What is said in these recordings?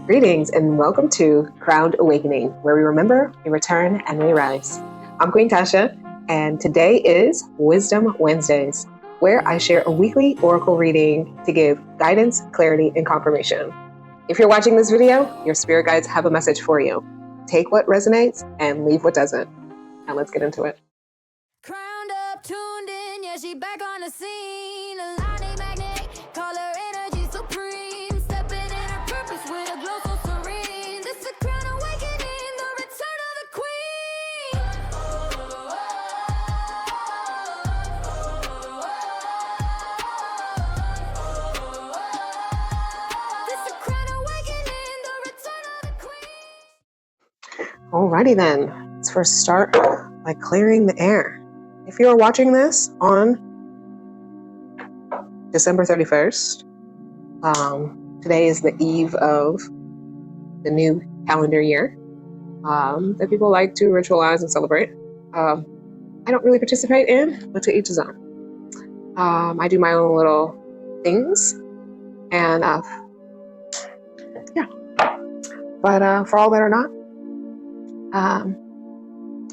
Greetings and welcome to Crowned Awakening, where we remember, we return, and we rise. I'm Queen Tasha, and today is Wisdom Wednesdays, where I share a weekly oracle reading to give guidance, clarity, and confirmation. If you're watching this video, your spirit guides have a message for you. Take what resonates and leave what doesn't. Now let's get into it. Crowned up, tuned in, yeah, she back on the scene. Aligning magnetic, call her energy supreme. Stepping in her purpose with a glow so serene. This a crown awakening, the return of the queen. This a crown awakening, the return of the queen. Alrighty then, let's first start by clearing the air. If you're watching this on December 31st, today is the eve of the new calendar year that people like to ritualize and celebrate. I don't really participate in, but to each his own. I do my own little things, and but for all that or not,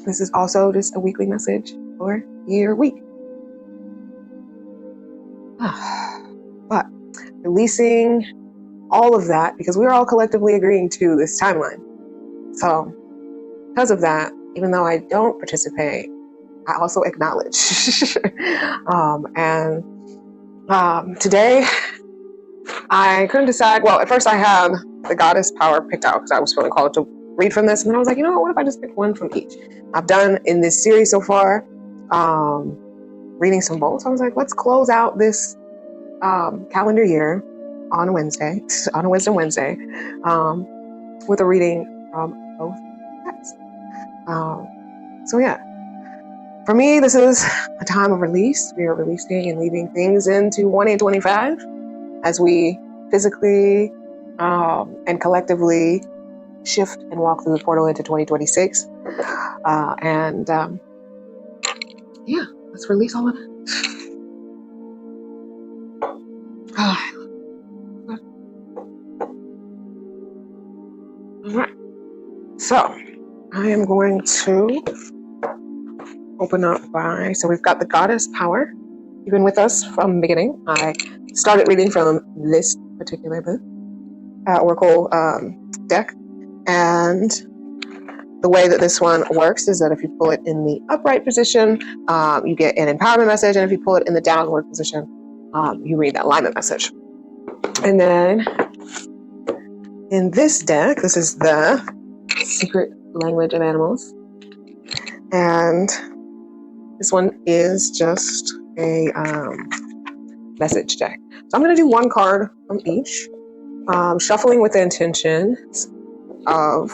this is also just a weekly message for your week. But releasing all of that, because we're all collectively agreeing to this timeline. So because of that, even though I don't participate, I also acknowledge. Today, I couldn't decide. Well, at first I had the Goddess Power picked out because I was feeling called to read from this. And then I was like, what if I just pick one from each? I've done in this series so far, reading some both. So I was like, let's close out this calendar year on a Wednesday, on a Wisdom Wednesday, with a reading from both decks. So yeah, for me, this is a time of release. We are releasing and leaving things into 1/8/25 as we physically and collectively shift and walk through the portal into 2026. Let's release all of it. All right. So I am going to open up so we've got the Goddess Power. You've been with us from the beginning. I started reading from this particular book, Oracle deck. And the way that this one works is that if you pull it in the upright position, you get an empowerment message. And if you pull it in the downward position, you read that alignment message. And then in this deck, this is the Secret Language of Animals. And this one is just a message deck. So I'm going to do one card from each, shuffling with the intentions of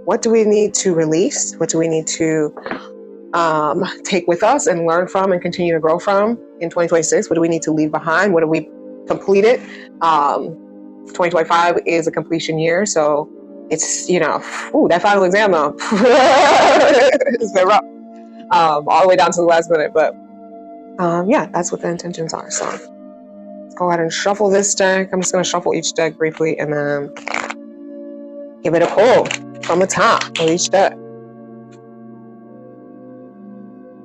what do we need to release? What do we need to take with us and learn from and continue to grow from in 2026? What do we need to leave behind? What have we completed? 2025 is a completion year, so it's, that final exam though, it's been rough, all the way down to the last minute, but that's what the intentions are. So let's go ahead and shuffle this deck. I'm just going to shuffle each deck briefly and then give it a pull from the top of each deck.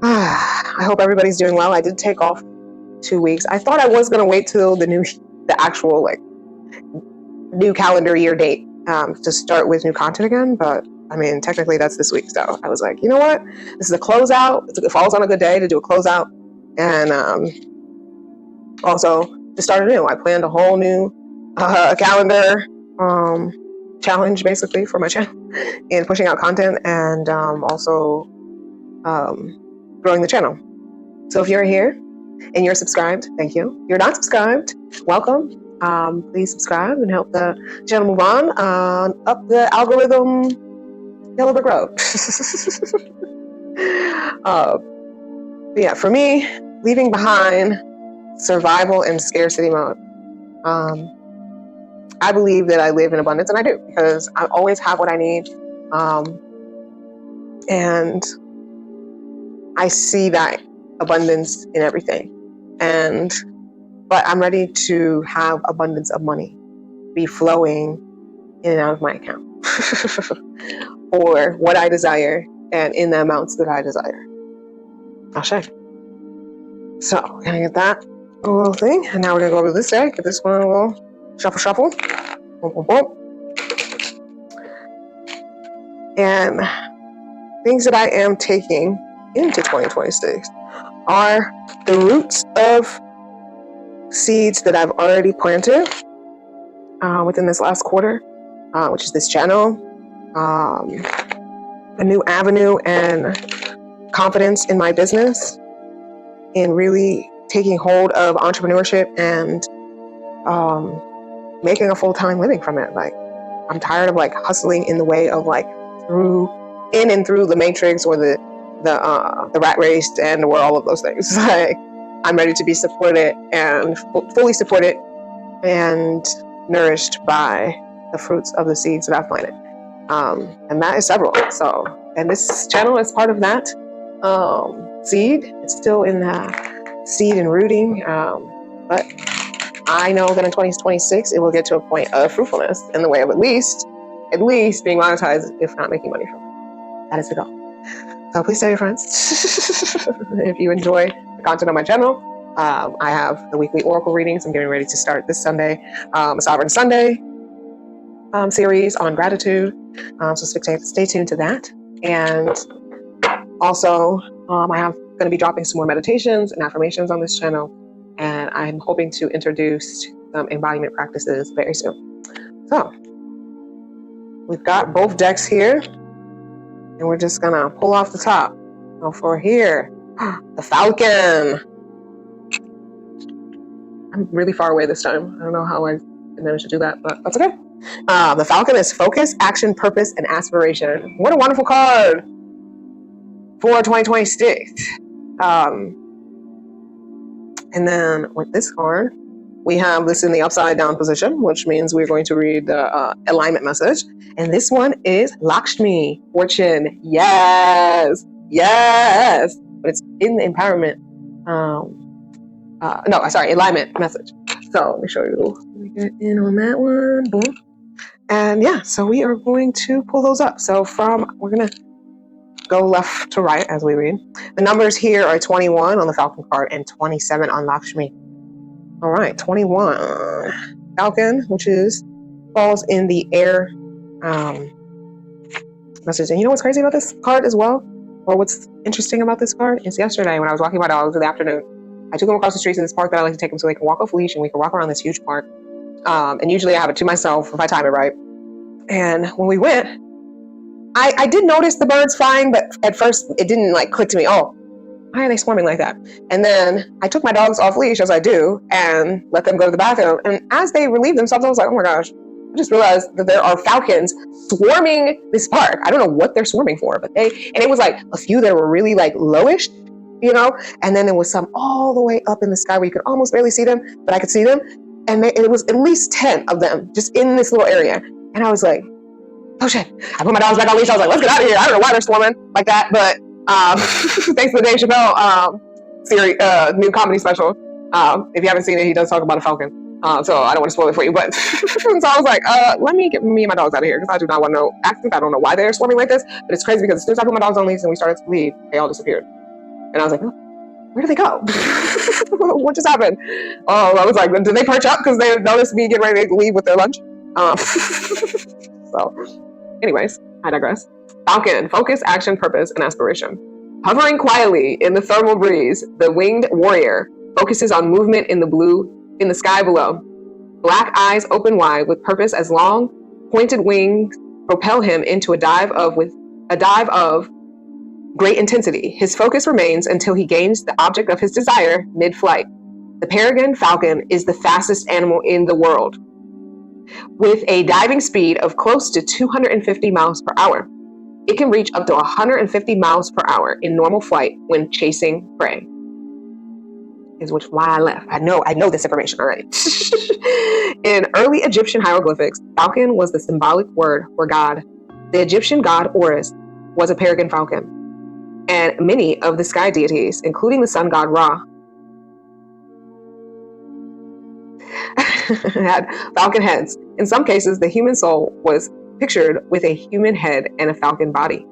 I hope everybody's doing well. I did take off 2 weeks. I thought I was going to wait till the actual new calendar year date to start with new content again, but technically that's this week. So I was like, you know what? This is a closeout. It falls on a good day to do a closeout, and also to start anew. I planned a whole new calendar challenge basically for my channel and pushing out content, and also growing the channel. So if you're here and you're subscribed, thank you. If you're not subscribed, welcome. Please subscribe and help the channel move on up the algorithm Yellow Brick Road. For me, leaving behind survival and scarcity mode. I believe that I live in abundance, and I do, because I always have what I need. And I see that abundance in everything. But I'm ready to have abundance of money. be flowing in and out of my account for what I desire and in the amounts that I desire. I'll show you. So, gonna get that little thing, and now we're gonna go over to this deck. Get this one a little shuffle. Boom, boom, boom. And things that I am taking into 2026 are the roots of seeds that I've already planted within this last quarter, which is this channel, a new avenue and confidence in my business, and really taking hold of entrepreneurship and making a full-time living from it. Like, I'm tired of like hustling in the way of like in and through the matrix or the rat race and or all of those things. Like, I'm ready to be supported and fully supported and nourished by the fruits of the seeds that I've planted. And that is several. So, and this channel is part of that seed. It's still in the seed and rooting, but I know that in 2026 it will get to a point of fruitfulness in the way of at least being monetized, if not making money from it. That is the goal. So please tell your friends if you enjoy the content on my channel. I have the weekly oracle readings. I'm getting ready to start this Sunday, a Sovereign Sunday series on gratitude. So stay tuned to that. And also, I am going to be dropping some more meditations and affirmations on this channel. And I'm hoping to introduce some embodiment practices very soon. So we've got both decks here, and we're just going to pull off the top. So for here, the Falcon. I'm really far away this time. I don't know how I managed to do that, but that's okay. The Falcon is focus, action, purpose, and aspiration. What a wonderful card for 2026. And then with this card, we have this in the upside down position, which means we're going to read the alignment message. And this one is Lakshmi, fortune. Yes. But it's in the empowerment. Alignment message. So let me show you. Let me get in on that one. Boom. And yeah, so we are going to pull those up. So we're going to go left to right as we read. The numbers here are 21 on the Falcon card and 27 on Lakshmi. All right, 21. Falcon, which falls in the air message. And you know what's crazy about this card as well? Or what's interesting about this card is yesterday when I was walking my dogs in the afternoon, I took them across the streets of this park that I like to take them so they can walk off leash and we can walk around this huge park. And usually I have it to myself if I time it right. And when we went, I did notice the birds flying, but at first it didn't like click to me. Oh, why are they swarming like that? And then I took my dogs off leash as I do and let them go to the bathroom. And as they relieved themselves, I was like, oh my gosh, I just realized that there are falcons swarming this park. I don't know what they're swarming for, but it was like a few that were really like lowish, you know, and then there was some all the way up in the sky where you could almost barely see them, but I could see them. And it was at least 10 of them just in this little area. And I was like, oh shit. I put my dogs back on leash. I was like, let's get out of here. I don't know why they're swarming like that, but thanks to the Dave Chappelle series, new comedy special. If you haven't seen it, he does talk about a falcon. So I don't want to spoil it for you, but so I was like, let me get me and my dogs out of here because I do not want to know accidents. I don't know why they're swarming like this, but it's crazy because as soon as I put my dogs on leash and we started to leave, they all disappeared. And I was like, oh, where did they go? What just happened? I was like, did they perch up because they noticed me getting ready to leave with their lunch? So anyways, I digress. Falcon, focus, action, purpose, and aspiration. Hovering quietly in the thermal breeze, the winged warrior focuses on movement in the sky below. Black eyes open wide with purpose as long pointed wings propel him into a dive of great intensity. His focus remains until he gains the object of his desire mid-flight. The peregrine falcon is the fastest animal in the world, with a diving speed of close to 250 miles per hour. It can reach up to 150 miles per hour in normal flight when chasing prey. Is why I left. I know this information already. In early Egyptian hieroglyphics, falcon was the symbolic word for God. The Egyptian god Horus was a peregrine falcon. And many of the sky deities, including the sun god Ra, had falcon heads. In some cases, the human soul was pictured with a human head and a falcon body.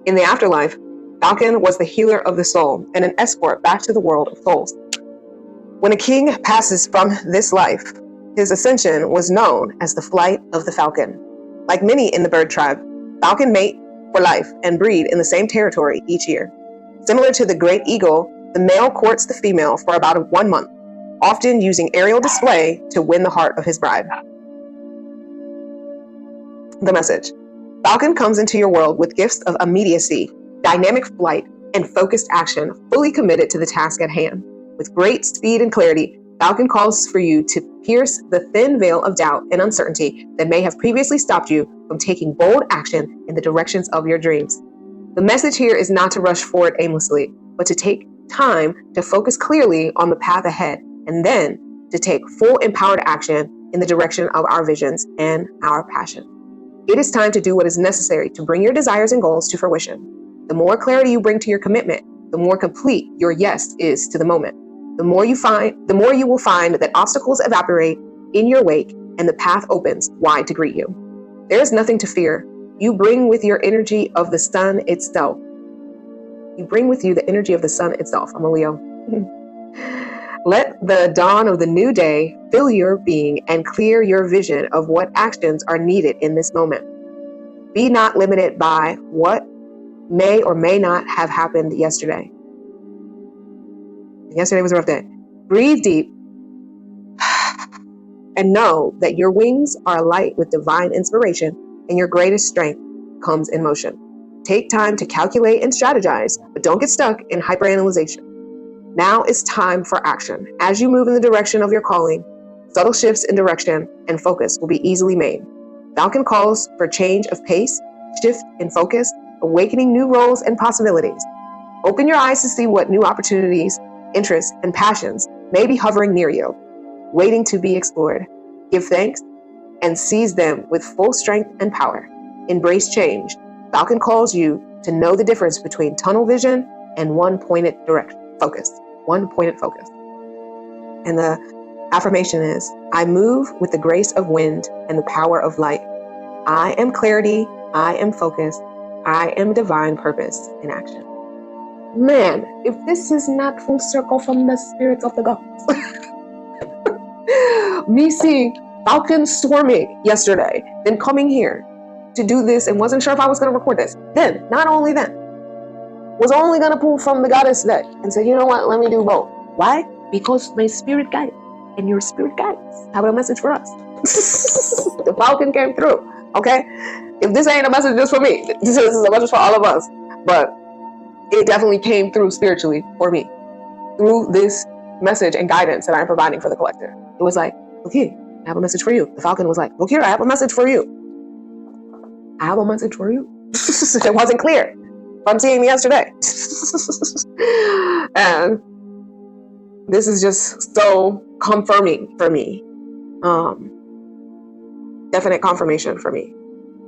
In the afterlife, Falcon was the healer of the soul and an escort back to the world of souls. When a king passes from this life, his ascension was known as the flight of the falcon. Like many in the bird tribe, falcon mate for life and breed in the same territory each year. Similar to the great eagle, the male courts the female for about 1 month, often using aerial display to win the heart of his bride. The message. Falcon comes into your world with gifts of immediacy, dynamic flight, and focused action, fully committed to the task at hand. With great speed and clarity, Falcon calls for you to pierce the thin veil of doubt and uncertainty that may have previously stopped you from taking bold action in the directions of your dreams. The message here is not to rush forward aimlessly, but to take time to focus clearly on the path ahead, and then to take full empowered action in the direction of our visions and our passion. It is time to do what is necessary to bring your desires and goals to fruition. The more clarity you bring to your commitment, the more complete your yes is to the moment. The more you will find that obstacles evaporate in your wake and the path opens wide to greet you. There is nothing to fear. You bring with your energy of the sun itself. You bring with you the energy of the sun itself. I'm a Leo. Let the dawn of the new day fill your being and clear your vision of what actions are needed in this moment. Be not limited by what may or may not have happened yesterday. Yesterday was a rough day. Breathe deep and know that your wings are alight with divine inspiration and your greatest strength comes in motion. Take time to calculate and strategize, but don't get stuck in hyperanalyzation. Now is time for action. As you move in the direction of your calling, subtle shifts in direction and focus will be easily made. Falcon calls for change of pace, shift in focus, awakening new roles and possibilities. Open your eyes to see what new opportunities, interests, and passions may be hovering near you, waiting to be explored. Give thanks and seize them with full strength and power. Embrace change. Falcon calls you to know the difference between tunnel vision and one-pointed focus. One-pointed focus. And the affirmation is, I move with the grace of wind and the power of light. I am clarity. I am focus. I am divine purpose in action. Man, if this is not full circle from the spirits of the gods. Me seeing Falcon swarming yesterday, then coming here to do this and wasn't sure if I was going to record this. Then, not only then, was only going to pull from the goddess deck and say, you know what, let me do both. Why? Because my spirit guide and your spirit guides have a message for us. The Falcon came through, okay? If this ain't a message just for me, this is a message for all of us. But it definitely came through spiritually for me through this message and guidance that I'm providing for the collective. It was like, okay, I have a message for you. The Falcon was like, look here, I have a message for you. I have a message for you. It wasn't clear from seeing me yesterday. And this is just so confirming for me. Definite confirmation for me.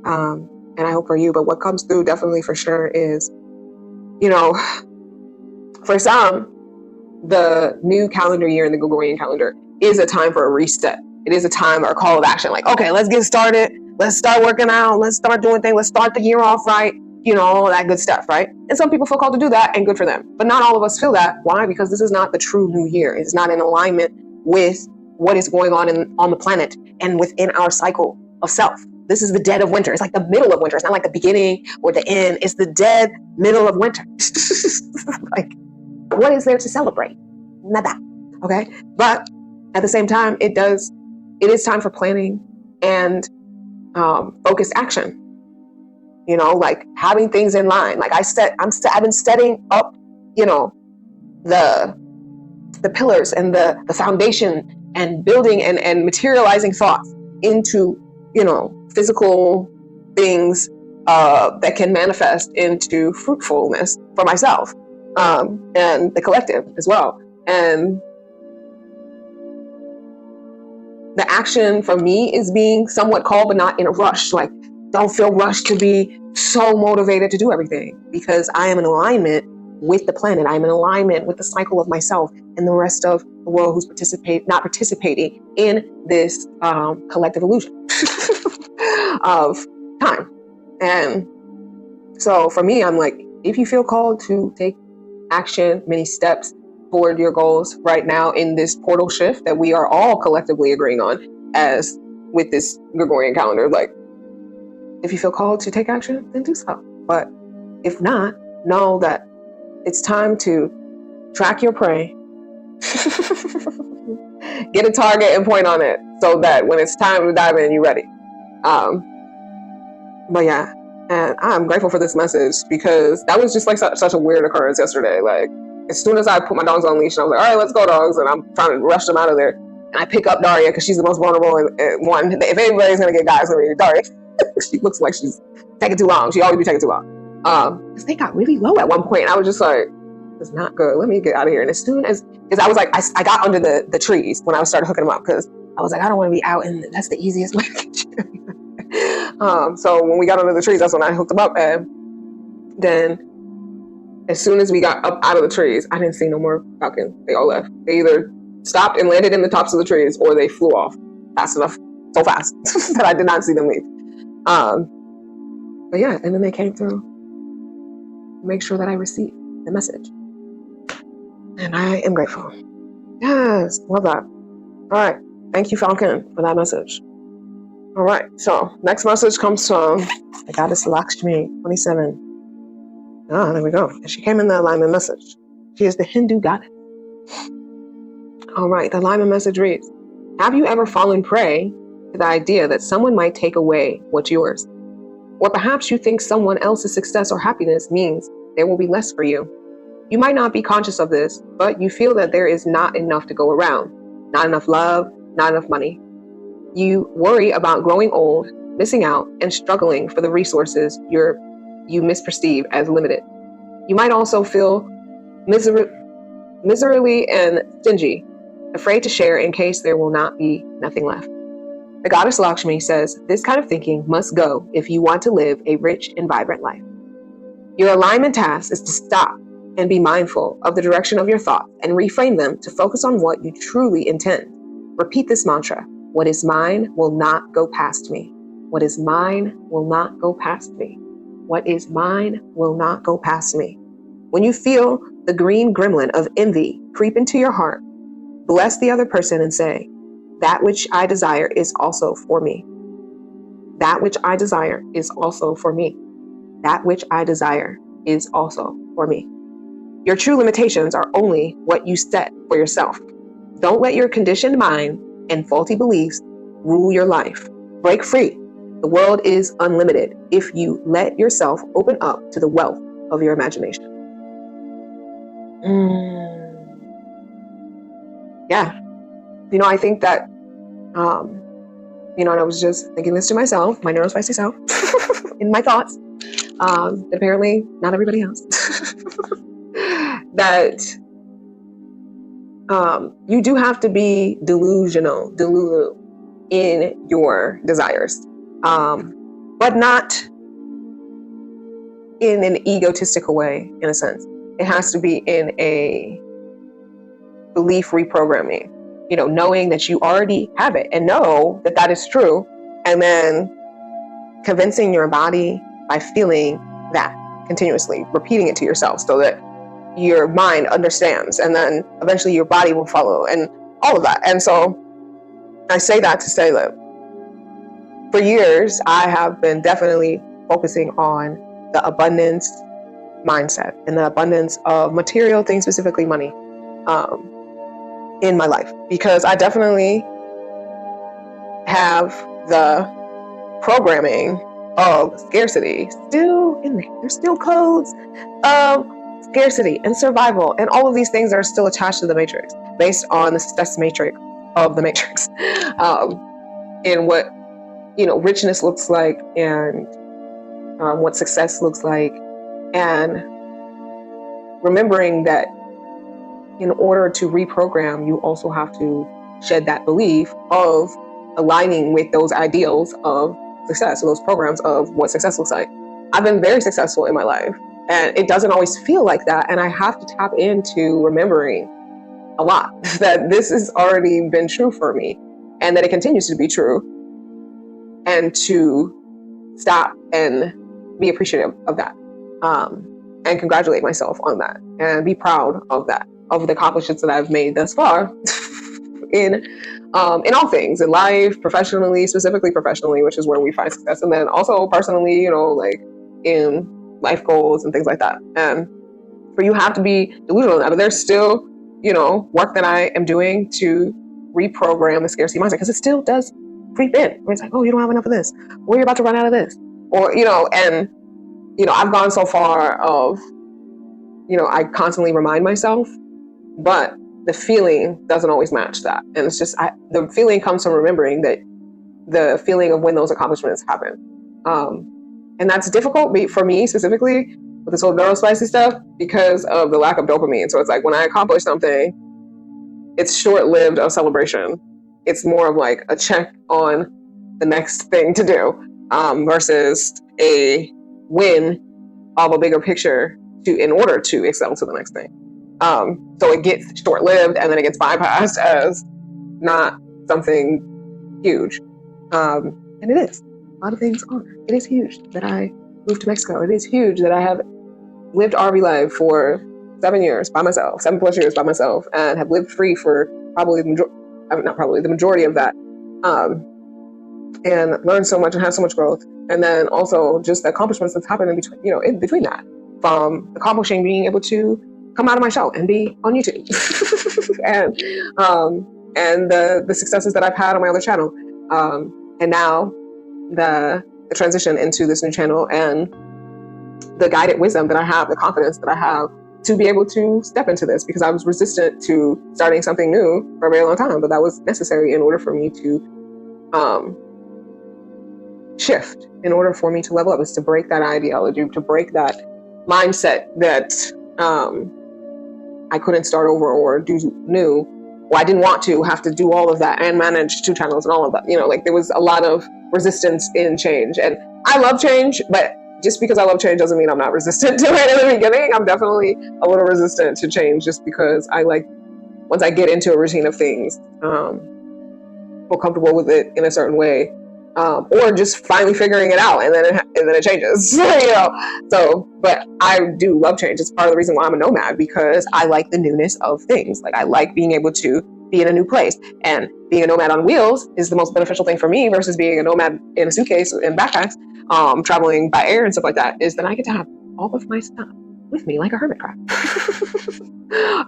And I hope for you, but what comes through definitely for sure is, you know, for some, the new calendar year in the Gregorian calendar is a time for a reset. It is a time or a call of action. Like, okay, let's get started. Let's start working out. Let's start doing things. Let's start the year off right. You know, all that good stuff, right? And some people feel called to do that, and good for them. But not all of us feel that. Why? Because this is not the true new year. It's not in alignment with what is going on the planet and within our cycle of self. This is the dead of winter. It's like the middle of winter. It's not like the beginning or the end. It's the dead middle of winter. Like, what is there to celebrate? Nada. Okay? But at the same time, it is time for planning and focused action. You know, like having things in line. Like I've been setting up, you know, the pillars and the foundation and building and materializing thoughts into, you know, physical things that can manifest into fruitfulness for myself and the collective as well. And the action for me is being somewhat called, but not in a rush. Like, don't feel rushed to be so motivated to do everything, because I am in alignment with the planet. I'm in alignment with the cycle of myself and the rest of the world who's not participating in this collective illusion of time. And so for me, I'm like, if you feel called to take action, many steps toward your goals right now in this portal shift that we are all collectively agreeing on as with this Gregorian calendar, like, if you feel called to take action, then do so. But if not, know that it's time to track your prey, get a target and point on it so that when it's time to dive in, you're ready. But yeah, and I'm grateful for this message because that was just like such a weird occurrence yesterday. Like, as soon as I put my dogs on leash, and I was like, all right, let's go, dogs. And I'm trying to rush them out of there. And I pick up Daria because she's the most vulnerable one. If anybody's going to get got, it's going to be Daria. She looks like she's taking too long. She always be taking too long. Because they got really low at one point. And I was just like, it's not good. Let me get out of here. And as soon as, because I was like, I got under the trees when I started hooking them up because I was like, I don't want to be out. And that's the easiest way to get you. So when we got under the trees, that's when I hooked them up. And then as soon as we got up out of the trees, I didn't see no more falcons. They all left. They either stopped and landed in the tops of the trees or they flew off fast enough, so fast that I did not see them leave. But yeah, and then they came through to make sure that I received the message. And I am grateful. Yes, love that. All right. Thank you, Falcon, for that message. All right. So next message comes from the goddess Lakshmi, 27. Ah, there we go. And she came in the alignment message. She is the Hindu goddess. All right. The alignment message reads, have you ever fallen prey to the idea that someone might take away what's yours? Or perhaps you think someone else's success or happiness means there will be less for you. You might not be conscious of this, but you feel that there is not enough to go around. Not enough love, not enough money. You worry about growing old, missing out, and struggling for the resources you misperceive as limited. You might also feel miserly and stingy, afraid to share in case there will not be nothing left. The goddess Lakshmi says this kind of thinking must go if you want to live a rich and vibrant life. Your alignment task is to stop and be mindful of the direction of your thoughts and reframe them to focus on what you truly intend. Repeat this mantra. What is mine will not go past me. What is mine will not go past me. What is mine will not go past me. When you feel the green gremlin of envy creep into your heart, bless the other person and say, that which I desire is also for me. That which I desire is also for me. That which I desire is also for me. Your true limitations are only what you set for yourself. Don't let your conditioned mind and faulty beliefs rule your life. Break free. The world is unlimited if you let yourself open up to the wealth of your imagination. Yeah. I think that, and I was just thinking this to myself, my neurospicy self, in my thoughts, apparently not everybody else, that you do have to be delulu in your desires, but not in an egotistical way, in a sense. It has to be in a belief reprogramming, knowing that you already have it and know that that is true, and then convincing your body by feeling that continuously, repeating it to yourself so that your mind understands, and then eventually your body will follow, and all of that. And so I say that to say that for years, I have been definitely focusing on the abundance mindset and the abundance of material things, specifically money, in my life, because I definitely have the programming of scarcity still in there. There's still codes of scarcity and survival, and all of these things are still attached to the matrix, based on the success matrix of the matrix, and what richness looks like, and what success looks like, and remembering that in order to reprogram, you also have to shed that belief of aligning with those ideals of success, or those programs of what success looks like. I've been very successful in my life, And it doesn't always feel like that. And I have to tap into remembering a lot that this has already been true for me and that it continues to be true, and to stop and be appreciative of that, and congratulate myself on that and be proud of that, of the accomplishments that I've made thus far in all things, in life, professionally, specifically professionally, which is where we find success, and then also personally, like in life goals and things like that. And for you have to be delusional in that, but there's still work that I am doing to reprogram the scarcity mindset, because it still does creep in. It's like, oh, you don't have enough of this, or you're about to run out of this, or and I've gone so far of I constantly remind myself, but the feeling doesn't always match that. And it's just the feeling comes from remembering that, the feeling of when those accomplishments happen, and that's difficult for me specifically with this whole neurospicy stuff because of the lack of dopamine. So it's like when I accomplish something, it's short-lived of celebration. It's more of like a check on the next thing to do, versus a win of a bigger picture in order to excel to the next thing. So it gets short-lived, and then it gets bypassed as not something huge. And it is. A lot of things are. It is huge that I moved to Mexico. It is huge that I have lived RV life for 7 years by myself, 7+ years by myself, and have lived free for probably the majority of that, and learned so much and had so much growth. And then also just the accomplishments that's happened in between that, from accomplishing being able to come out of my shell and be on YouTube, and the successes that I've had on my other channel, and now the transition into this new channel, and the guided wisdom that I have, the confidence that I have to be able to step into this, because I was resistant to starting something new for a very long time, but that was necessary in order for me to shift, in order for me to level up, is to break that ideology, to break that mindset that I couldn't start over or do new, or I didn't want to have to do all of that and manage 2 channels and all of that. There was a lot of resistance in change, and I love change, but just because I love change doesn't mean I'm not resistant to it in the beginning. I'm definitely a little resistant to change, just because once I get into a routine of things, feel comfortable with it in a certain way, or just finally figuring it out, and then it changes. So, but I do love change. It's part of the reason why I'm a nomad, because I like the newness of things. Like, I like being able to be in a new place, and being a nomad on wheels is the most beneficial thing for me versus being a nomad in a suitcase and backpacks, traveling by air and stuff like that, is that I get to have all of my stuff with me like a hermit crab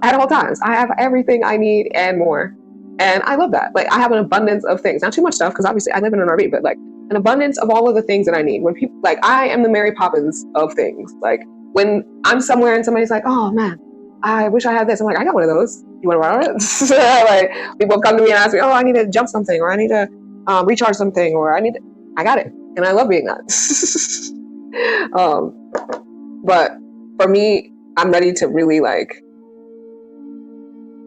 at all times. I have everything I need and more. And I love that. Like, I have an abundance of things, not too much stuff, because obviously I live in an RV, but like an abundance of all of the things that I need. When people, like, I am the Mary Poppins of things. Like, when I'm somewhere and somebody's like, oh man, I wish I had this, I'm like, I got one of those. You want to borrow it? Like, people come to me and ask me, oh, I need to jump something, or I need to recharge something, or I got it. And I love being that. But for me, I'm ready to really, like,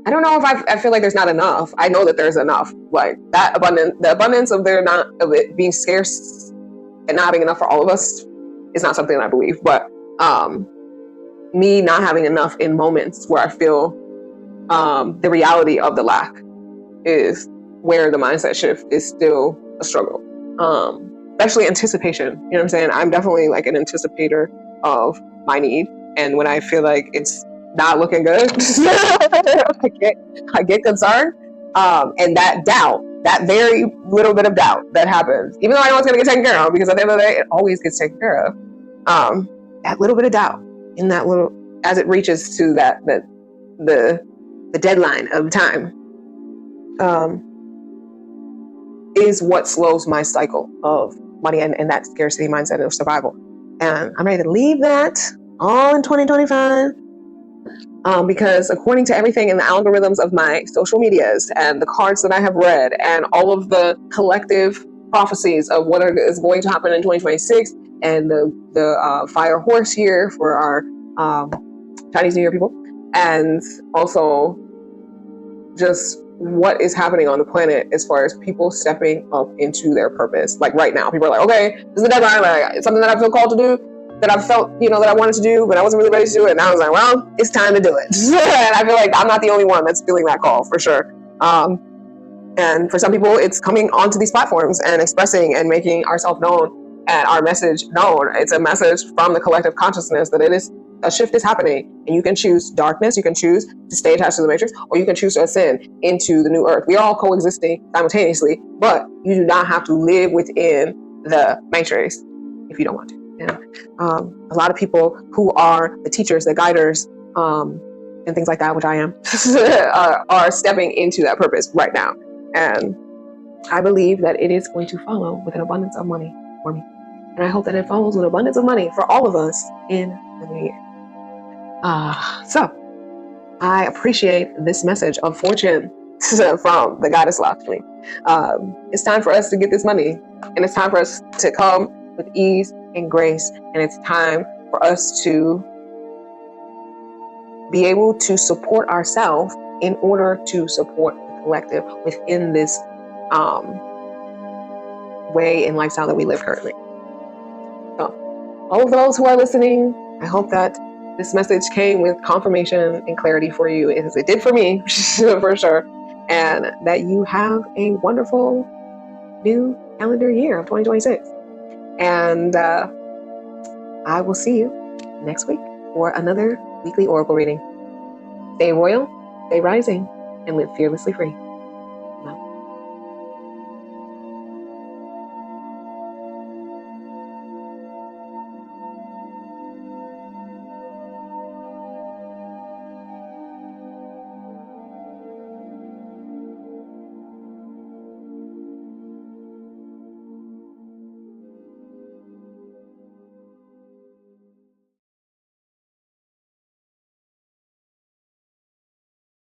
I don't know if I feel like there's not enough. I know that there's enough. Like, that the abundance of it being scarce and not having enough for all of us is not something I believe. But me not having enough in moments where I feel the reality of the lack is where the mindset shift is still a struggle. Especially anticipation. You know what I'm saying? I'm definitely like an anticipator of my need. And when I feel like it's not looking good, I get concerned. And that doubt, that very little bit of doubt that happens, even though I know it's going to get taken care of, because at the end of the day, it always gets taken care of. That little bit of doubt in that little, as it reaches to the deadline of time, is what slows my cycle of money and that scarcity mindset of survival. And I'm ready to leave that all in 2025. Because according to everything in the algorithms of my social medias and the cards that I have read and all of the collective prophecies of what is going to happen in 2026, and the fire horse year for our Chinese New Year people, and also just what is happening on the planet as far as people stepping up into their purpose. Like right now, people are like, okay, this is the deadline, like, it's something that I feel called to do. that I've felt, that I wanted to do, but I wasn't really ready to do it. And I was like, well, it's time to do it. And I feel like I'm not the only one that's feeling that call for sure. And for some people, it's coming onto these platforms and expressing and making ourselves known and our message known. It's a message from the collective consciousness that a shift is happening, and you can choose darkness, you can choose to stay attached to the matrix, or you can choose to ascend into the new earth. We are all coexisting simultaneously, but you do not have to live within the matrix if you don't want to. A lot of people who are the teachers, the guiders, and things like that, which I am, are stepping into that purpose right now. And I believe that it is going to follow with an abundance of money for me. And I hope that it follows with abundance of money for all of us in the new year. So I appreciate this message of fortune from the Goddess Lakshmi. It's time for us to get this money, and it's time for us to come with ease and grace, and it's time for us to be able to support ourselves in order to support the collective within this way and lifestyle that we live currently. So, all of those who are listening, I hope that this message came with confirmation and clarity for you, as it did for me, for sure, and that you have a wonderful new calendar year of 2026. And I will see you next week for another weekly oracle reading. Stay royal, stay rising, and live fearlessly free.